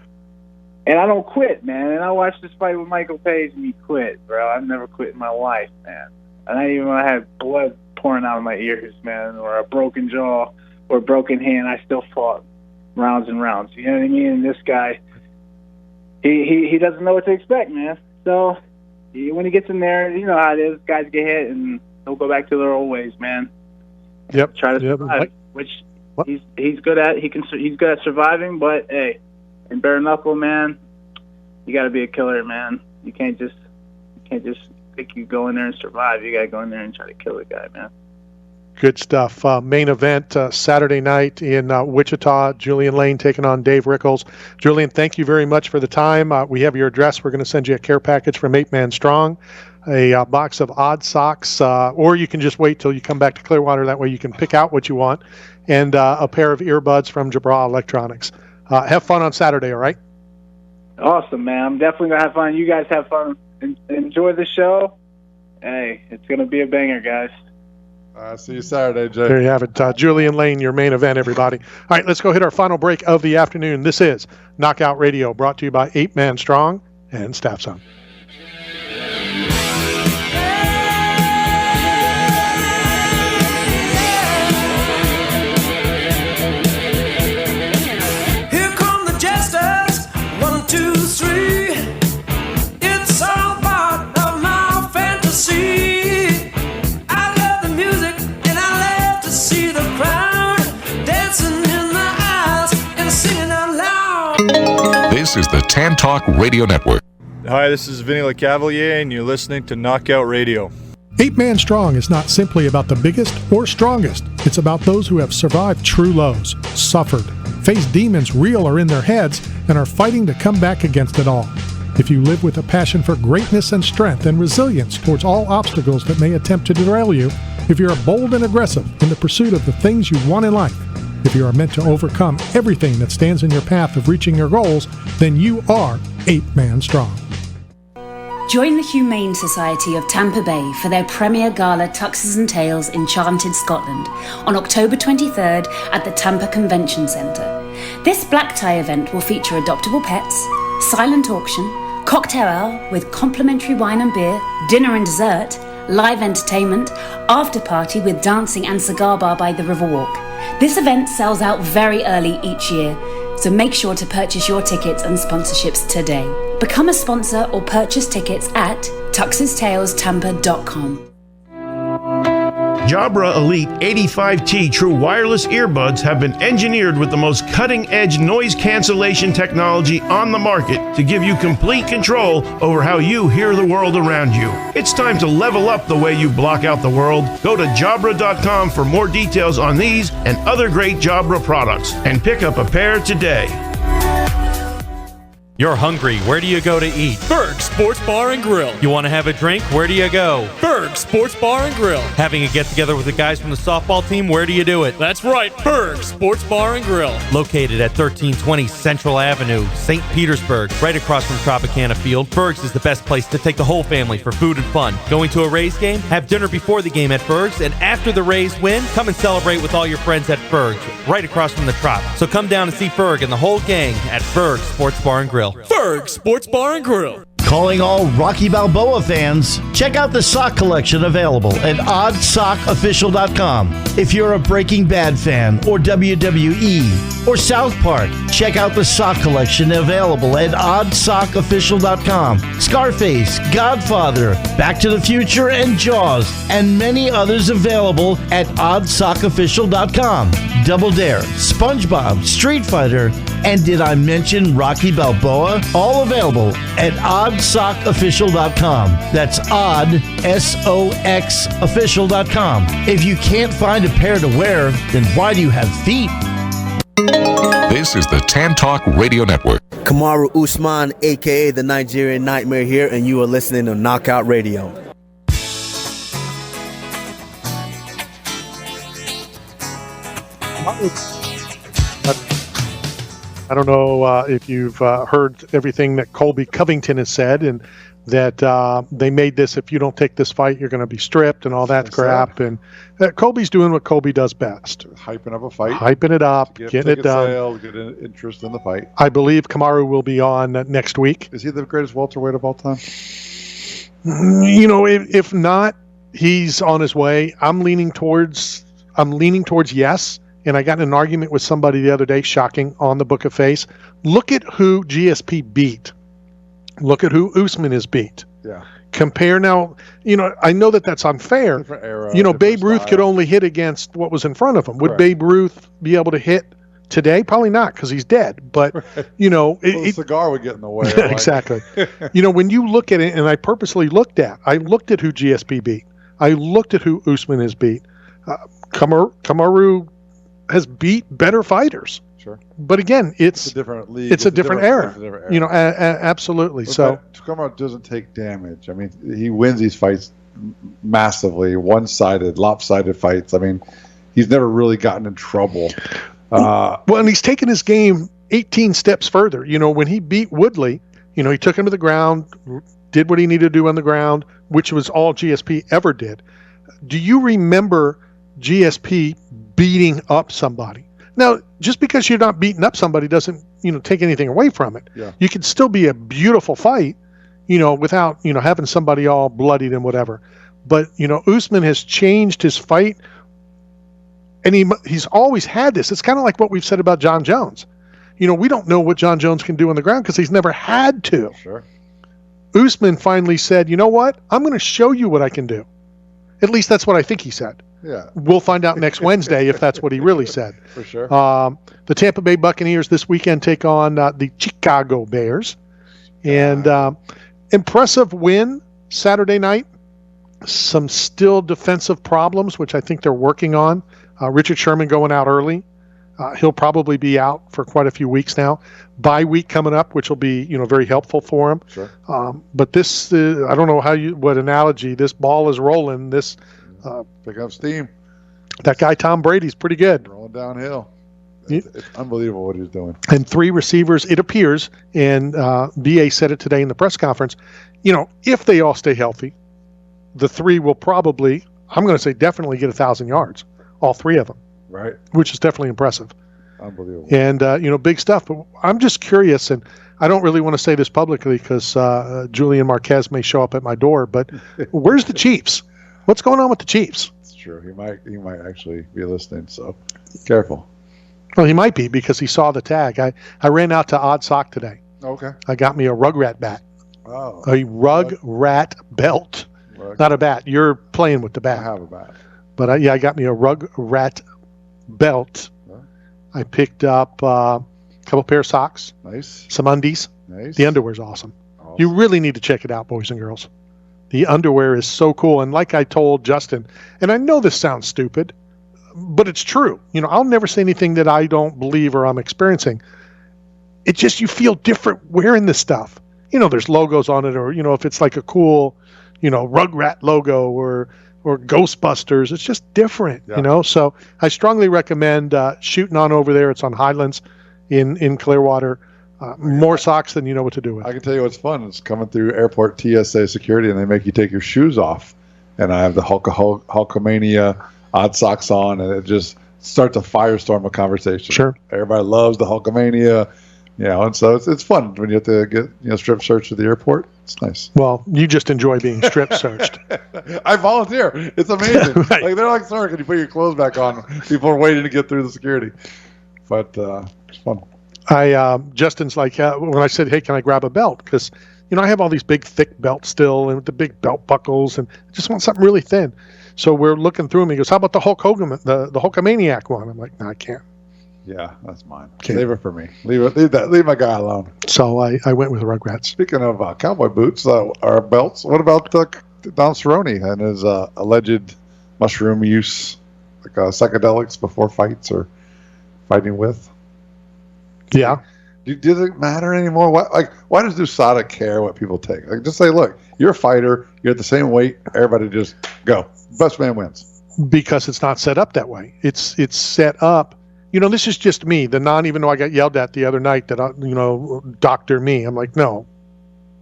I don't quit, man. And I watched this fight with Michael Page, and he quit, bro. I've never quit in my life, man. And I even when I had blood pouring out of my ears, man, or a broken jaw or a broken hand, I still fought rounds and rounds. You know what I mean? And this guy, he doesn't know what to expect, man. So when he gets in there, you know how it is. Guys get hit, and they'll go back to their old ways, man. Yep. Try to survive, which he's good at. He's good at surviving, but hey. And bare knuckle, man, you got to be a killer, man. You can't just think you go in there and survive. You got to go in there and try to kill the guy, man. Good stuff. Main event Saturday night in Wichita. Julian Lane taking on Dave Rickles. Julian, thank you very much for the time. We have your address. We're going to send you a care package from 8 Man Strong, a box of odd socks, or you can just wait till you come back to Clearwater. That way you can pick out what you want, and a pair of earbuds from Jabra Electronics. Have fun on Saturday, all right? Awesome, man. I'm definitely going to have fun. You guys have fun. Enjoy the show. Hey, it's going to be a banger, guys. See you Saturday, Jay. There you have it. Julian Lane, your main event, everybody. All right, let's go hit our final break of the afternoon. This is Knockout Radio, brought to you by 8 Man Strong and Staff Zone. This is the Tan Talk Radio Network. Hi, this is Vinny LeCavalier, and you're listening to Knockout Radio. 8 Man Strong is not simply about the biggest or strongest. It's about those who have survived true lows, suffered, faced demons real or in their heads, and are fighting to come back against it all. If you live with a passion for greatness and strength and resilience towards all obstacles that may attempt to derail you, if you're bold and aggressive in the pursuit of the things you want in life, if you are meant to overcome everything that stands in your path of reaching your goals, then you are 8-man strong. Join the Humane Society of Tampa Bay for their premier gala Tuxes and Tales Enchanted Scotland on October 23rd at the Tampa Convention Center. This black tie event will feature adoptable pets, silent auction, cocktail hour with complimentary wine and beer, dinner and dessert, live entertainment, after party with dancing and cigar bar by the Riverwalk. This event sells out very early each year, so make sure to purchase your tickets and sponsorships today. Become a sponsor or purchase tickets at tuxestalestampa.com. Jabra Elite 85T True Wireless Earbuds have been engineered with the most cutting-edge noise cancellation technology on the market to give you complete control over how you hear the world around you. It's time to level up the way you block out the world. Go to Jabra.com for more details on these and other great Jabra products and pick up a pair today. You're hungry. Where do you go to eat? Berg Sports Bar and Grill. You want to have a drink? Where do you go? Berg Sports Bar and Grill. Having a get-together with the guys from the softball team? Where do you do it? That's right, Berg Sports Bar and Grill. Located at 1320 Central Avenue, St. Petersburg, right across from Tropicana Field. Berg's is the best place to take the whole family for food and fun. Going to a Rays game? Have dinner before the game at Berg's, and after the Rays win, come and celebrate with all your friends at Berg's, right across from the Trop. So come down and see Berg and the whole gang at Berg Sports Bar and Grill. Berg Sports Bar and Grill. Calling all Rocky Balboa fans, check out the sock collection available at oddsockofficial.com. If you're a Breaking Bad fan or WWE or South Park, check out the sock collection available at oddsockofficial.com. Scarface, Godfather, Back to the Future, and Jaws, and many others available at oddsockofficial.com. Double Dare, SpongeBob, Street Fighter, and did I mention Rocky Balboa? All available at oddsockofficial.com. That's oddsockofficial.com. If you can't find a pair to wear, then why do you have feet? This is the Tan Talk Radio Network. Kamaru Usman, a.k.a. the Nigerian Nightmare here, and you are listening to Knockout Radio. I don't know if you've heard everything that Colby Covington has said, and that they made this, if you don't take this fight, you're going to be stripped and all that crap. And Colby's doing what Colby does best. Hyping up a fight. Hyping it up, getting it done. Sales, get an interest in the fight. I believe Kamaru will be on next week. Is he the greatest welterweight of all time? You know, if not, he's on his way. I'm leaning towards yes. And I got in an argument with somebody the other day, shocking, on the Book of Face. Look at who GSP beat. Look at who Usman has beat. Yeah. Compare now, you know, I know that that's unfair. Different era, you know, different Babe Ruth style. could only hit against what was in front of him. Would Correct. Babe Ruth be able to hit today? Probably not, because he's dead. But, you know. The cigar would get in the way. Exactly. You know, when you look at it, and I purposely looked at who GSP beat. I looked at who Usman has beat. Kamaru has beat better fighters. Sure. But again, it's a different league. It's a different era. You know, absolutely. So Kamaru doesn't take damage. I mean, he wins these fights massively, one-sided, lopsided fights. I mean, he's never really gotten in trouble. Well, and he's taken his game 18 steps further. You know, when he beat Woodley, you know, he took him to the ground, did what he needed to do on the ground, which was all GSP ever did. Do you remember GSP beating up somebody? Now, just because you're not beating up somebody doesn't, you know, take anything away from it. Yeah. You can still be a beautiful fight, you know, without, you know, having somebody all bloodied and whatever. But, you know, Usman has changed his fight, and he's always had this. It's kind of like what we've said about John Jones. You know, we don't know what John Jones can do on the ground because he's never had to. Sure. Usman finally said, you know what? I'm going to show you what I can do. At least that's what I think he said. Yeah. We'll find out next Wednesday if that's what he really said. For sure. The Tampa Bay Buccaneers this weekend take on the Chicago Bears. And impressive win Saturday night. Some still defensive problems, which I think they're working on. Richard Sherman going out early. He'll probably be out for quite a few weeks now. Bye week coming up, which will be very helpful for him. Sure. But this, I don't know what analogy. This ball is rolling. This pick up steam. That guy Tom Brady's pretty good. Rolling downhill. It's unbelievable what he's doing. And 3 receivers, it appears, and BA said it today in the press conference. If they all stay healthy, the 3 will probably, I'm going to say, definitely get 1,000 yards. All 3 of them. Right. Which is definitely impressive. Unbelievable. And, big stuff. But I'm just curious, and I don't really want to say this publicly because Julian Marquez may show up at my door, but where's the Chiefs? What's going on with the Chiefs? It's true. He might actually be listening, so careful. Well, he might be because he saw the tag. I ran out to Odd Sock today. Okay. I got me a Rugrat bat. Oh. A Rugrat belt. Not a bat. You're playing with the bat. I have a bat. But I got me a Rugrat belt. Huh? I picked up a couple pair of socks. Nice. Some undies. Nice. The underwear's awesome. You really need to check it out, boys and girls. The underwear is so cool. And like I told Justin, and I know this sounds stupid, but it's true. I'll never say anything that I don't believe or I'm experiencing. It's just you feel different wearing this stuff. There's logos on it, or if it's like a cool, Rugrat logo or Ghostbusters. It's just different, So I strongly recommend shooting on over there. It's on Highlands in Clearwater. More socks than you know what to do with. I can tell you what's fun. It's coming through airport TSA security, and they make you take your shoes off. And I have the Hulkamania Odd Socks on, and it just starts a firestorm of conversation. Sure. Everybody loves the Hulkamania, and so it's fun when you have to get strip searched at the airport. It's nice. Well, you just enjoy being strip searched. I volunteer. It's amazing. Right. Like they're like, sorry, can you put your clothes back on? People are waiting to get through the security. But it's fun. Justin's like, when I said, hey, can I grab a belt? Because, I have all these big, thick belts still and with the big belt buckles, and I just want something really thin. So we're looking through them. He goes, how about the Hulk Hogan, the Hulkamaniac one? I'm like, no, I can't. Yeah, that's mine. Okay. Save it for me. Leave my guy alone. So I went with Rugrats. Speaking of cowboy boots, or belts, what about Don Cerrone and his alleged mushroom use, like psychedelics before fights or fighting with? Yeah. Does it matter anymore? Why does USADA care what people take? Like, just say, look, you're a fighter. You're at the same weight. Everybody just go. Best man wins. Because it's not set up that way. It's set up. This is just me. Even though I got yelled at the other night that, doctor me. I'm like, no.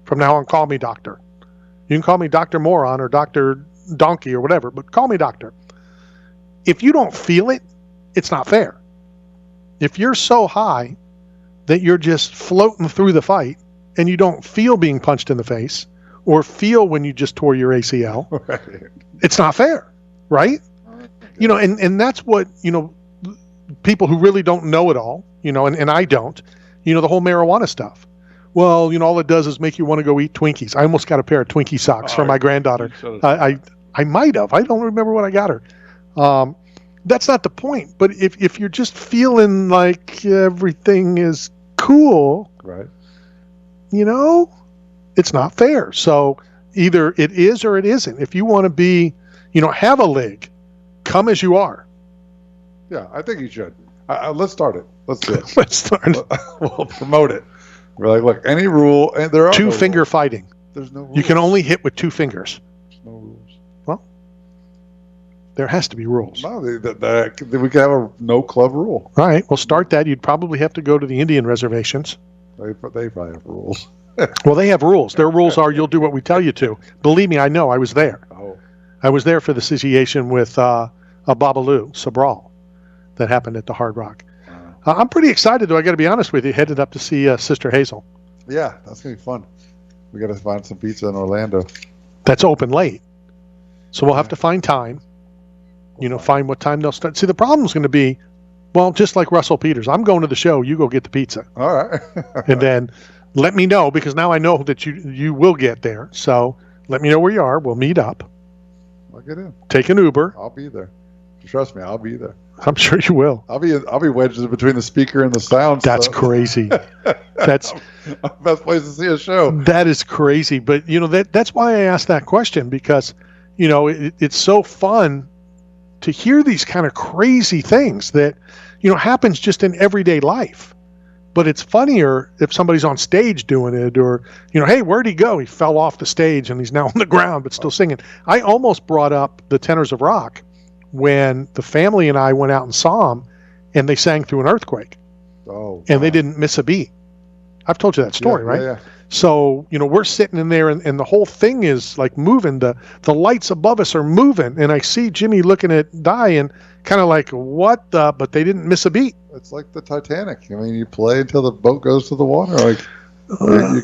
From now on, call me doctor. You can call me Dr. Moron or Dr. Donkey or whatever, but call me doctor. If you don't feel it, it's not fair. If you're so high that you're just floating through the fight and you don't feel being punched in the face or feel when you just tore your ACL, right. It's not fair, right? And that's what, people who really don't know it all, and I don't, the whole marijuana stuff. Well, all it does is make you want to go eat Twinkies. I almost got a pair of Twinkie socks for my granddaughter. I might have. I don't remember what I got her. That's not the point. But if you're just feeling like everything is cool, right? It's not fair. So either it is or it isn't. If you want to be, have a leg, come as you are. Yeah, I think you should. Let's start it. Let's do it. Let's start it. We'll promote it. We're like, look, any rule, and there are two-finger fighting. There's no rules. You can only hit with 2 fingers. There's no rules. Well, there has to be rules. No, we could have a no club rule. All right, we'll start that. You'd probably have to go to the Indian reservations. They probably have rules. Well, they have rules. Their rules are you'll do what we tell you to. Believe me, I know. I was there. Oh. I was there for the situation with a Babalu, Sabral, that happened at the Hard Rock. I'm pretty excited, though. I got to be honest with you. Headed up to see Sister Hazel. Yeah, that's gonna be fun. We got to find some pizza in Orlando. That's open late, so we'll have to find time. Find what time they'll start. See, the problem's going to be, well, just like Russell Peters. I'm going to the show. You go get the pizza. All right. And then let me know, because now I know that you will get there. So let me know where you are. We'll meet up. I'll get in. Take an Uber. I'll be there. Trust me, I'll be there. I'm sure you will. I'll be wedged between the speaker and the sound. That's crazy. That's best place to see a show. That is crazy. But that's why I asked that question, because it's so fun to hear these kind of crazy things that happens just in everyday life. But it's funnier if somebody's on stage doing it, or, hey, where'd he go? He fell off the stage and he's now on the ground but still singing. I almost brought up the Tenors of Rock when the family and I went out and saw them, and they sang through an earthquake. Oh, and they didn't miss a beat. I've told you that story, right? Yeah. So, we're sitting in there, and the whole thing is like moving. The lights above us are moving, and I see Jimmy looking at Di and kind of like, what the? But they didn't miss a beat. It's like the Titanic. I mean, you play until the boat goes to the water. Like, you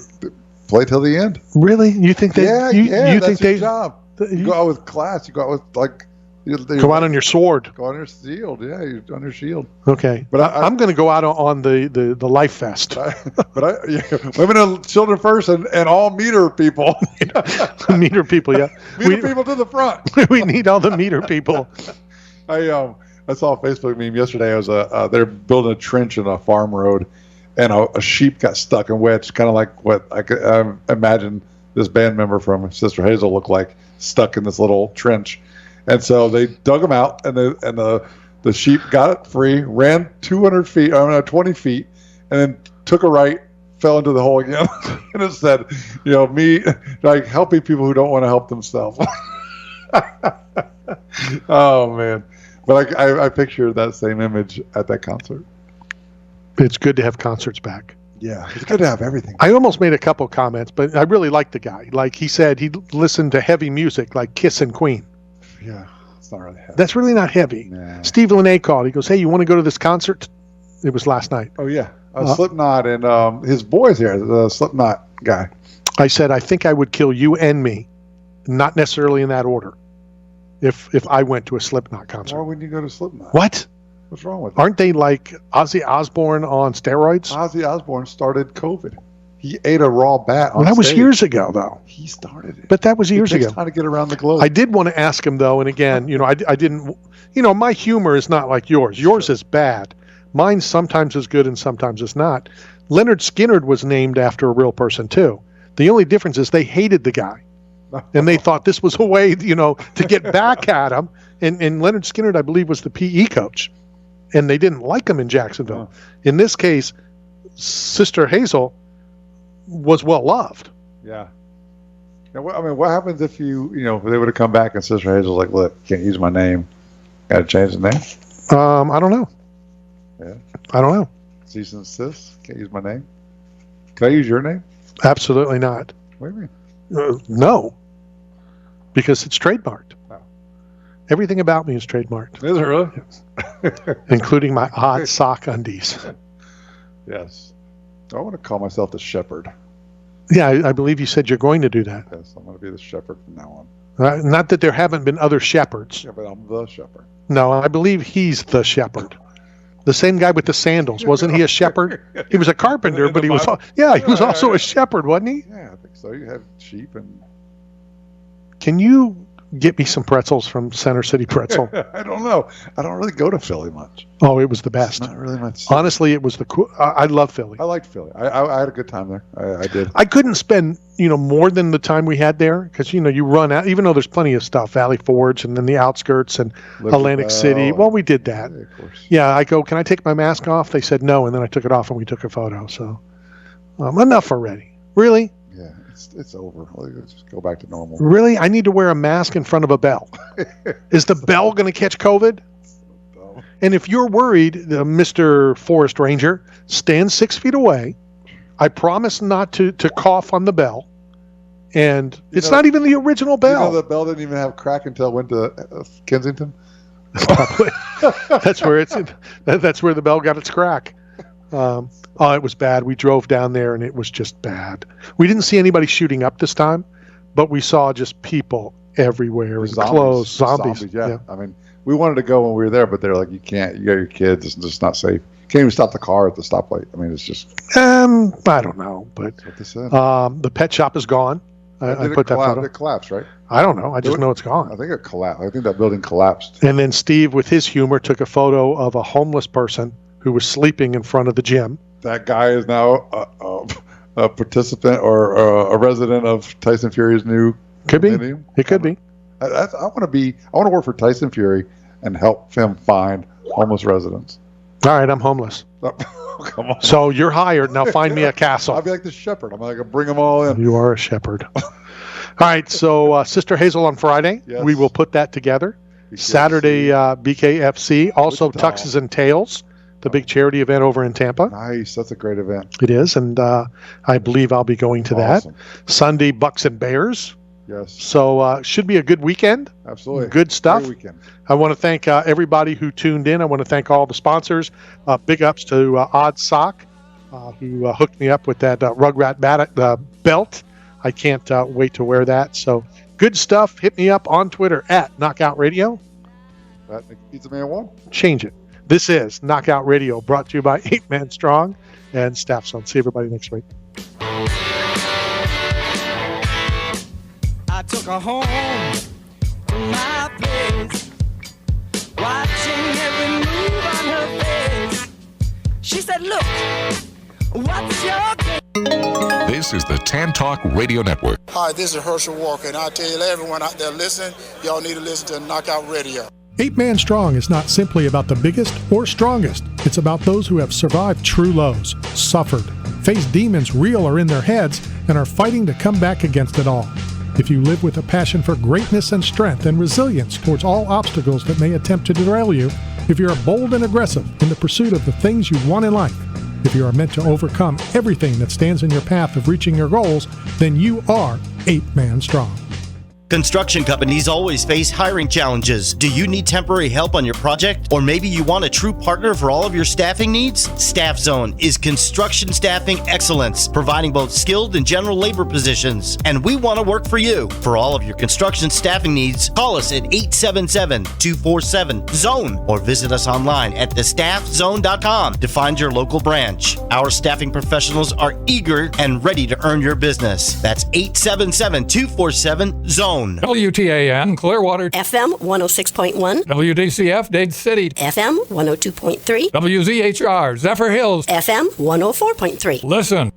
play till the end. Really? You think they? Yeah, you that's think your they? job. You go out with class. You go out with Go out on your sword. Go on your shield. Yeah, you're on your shield. Okay, but I'm going to go out on the life vest. Women and children first, and all meter people. Meter people, yeah. Meter people to the front. We need all the meter people. I saw a Facebook meme yesterday. I was they're building a trench in a farm road, and a sheep got stuck and wedged, kind of like what I could imagine this band member from Sister Hazel looked like, stuck in this little trench. And so they dug him out, and the sheep got it free, ran 20 feet, and then took a right, fell into the hole again. And it said, me, like, helping people who don't want to help themselves. Oh, man. But I picture that same image at that concert. It's good to have concerts back. Yeah, it's good to have everything. I almost made a couple comments, but I really liked the guy. Like, he said he listened to heavy music like Kiss and Queen. Yeah, it's not really heavy. That's really not heavy. Nah. Steve Linné called. He goes, hey, you want to go to this concert? It was last night. Oh, yeah. Slipknot and his boys here, the Slipknot guy. I said, I think I would kill you and me, not necessarily in that order, if I went to a Slipknot concert. Why wouldn't you go to Slipknot? What? What's wrong with it? Aren't they like Ozzy Osbourne on steroids? Ozzy Osbourne started COVID. He ate a raw bat on Well, that was stage. years ago, though. He started it. But that was years It takes ago. time to get around the globe. I did want to ask him, though, and again, I didn't, my humor is not like yours. Yours is bad. Mine sometimes is good and sometimes is not. Leonard Skinner was named after a real person, too. The only difference is they hated the guy. And they thought this was a way, to get back at him. And Leonard Skinner, I believe, was the PE coach. And they didn't like him in Jacksonville. In this case, Sister Hazel was well loved. Yeah. Now, what happens if they would have come back and Sister Hazel's like, look, can't use my name. Got to change the name? I don't know. Yeah. I don't know. Cease and desist? Can't use my name? Can I use your name? Absolutely not. What do you mean? No. Because it's trademarked. Oh. Everything about me is trademarked. Is it really? Including my odd sock undies. Yes. I want to call myself the shepherd. Yeah, I believe you said you're going to do that. Yes, I'm going to be the shepherd from now on. Not that there haven't been other shepherds. Yeah, but I'm the shepherd. No, I believe he's the shepherd. The same guy with the sandals. Wasn't he a shepherd? He was a carpenter, but he was also a shepherd, wasn't he? Yeah, I think so. You have sheep and... Can you get me some pretzels from Center City Pretzel? I don't know. I don't really go to Philly much. Oh, it was the best. Not really much. Honestly, it was the cool. I love Philly. I liked Philly. I had a good time there. I did. I couldn't spend, more than the time we had there because, you run out, even though there's plenty of stuff, Valley Forge and then the outskirts and Atlantic City. Well, we did that. Yeah, of course. Yeah, I go, can I take my mask off? They said no, and then I took it off and we took a photo. So enough already. Really? Yeah, it's over. Let's just go back to normal. Really? I need to wear a mask in front of a bell. Is the bell going to catch COVID? And if you're worried, Mr. Forest Ranger, stand 6 feet away. I promise not to cough on the bell. And it's not even the original bell. The bell didn't even have crack until it went to Kensington? Probably. That's where that's where the bell got its crack. It was bad. We drove down there and it was just bad. We didn't see anybody shooting up this time, but we saw just people everywhere and clothes, zombies. Yeah. I mean, we wanted to go when we were there, but they're like, you can't. You got your kids. It's just not safe. You can't even stop the car at the stoplight. I mean, it's just. I don't know, but that's what they said. The pet shop is gone. I put that photo. It collapsed, right? I don't know. I just know it's gone. I think it collapsed. I think that building collapsed. And then Steve, with his humor, took a photo of a homeless person who was sleeping in front of the gym. That guy is now a participant or a resident of Tyson Fury's new condominium. It could be. I want to work for Tyson Fury and help him find homeless residents. All right, I'm homeless. Come on. So you're hired. Now find me a castle. I'll be like the shepherd. I'm like, bring them all in. You are a shepherd. All right, so Sister Hazel on Friday. Yes. We will put that together. BKFC. Saturday, BKFC. Also, Wichita. Tuxes and Tails, the big charity event over in Tampa. Nice. That's a great event. It is, and I believe I'll be going to Awesome. that. Sunday, Bucks and Bears. Yes. So should be a good weekend. Absolutely. Good stuff. Great weekend. I want to thank everybody who tuned in. I want to thank all the sponsors. Big ups to Odd Sock, who hooked me up with that Rugrat belt. I can't wait to wear that. So good stuff. Hit me up on Twitter at Knockout Radio. That makes Pizza Man 1. Change it. This is Knockout Radio, brought to you by 8 Man Strong and Staff Zone. See everybody next week. I took her home to my place, watching every move on her face. She said, look, what's your game? This is the Tan Talk Radio Network. Hi, this is Herschel Walker, and I tell you, everyone out there listening, y'all need to listen to Knockout Radio. 8 Man Strong is not simply about the biggest or strongest. It's about those who have survived true lows, suffered, faced demons real or in their heads, and are fighting to come back against it all. If you live with a passion for greatness and strength and resilience towards all obstacles that may attempt to derail you, if you are bold and aggressive in the pursuit of the things you want in life, if you are meant to overcome everything that stands in your path of reaching your goals, then you are 8 Man Strong. Construction companies always face hiring challenges. Do you need temporary help on your project? Or maybe you want a true partner for all of your staffing needs? Staff Zone is construction staffing excellence, providing both skilled and general labor positions. And we want to work for you. For all of your construction staffing needs, call us at 877-247-ZONE or visit us online at thestaffzone.com to find your local branch. Our staffing professionals are eager and ready to earn your business. That's 877-247-ZONE. WTAN Clearwater, FM 106.1, WDCF Dade City, FM 102.3, WZHR Zephyr Hills, FM 104.3. Listen.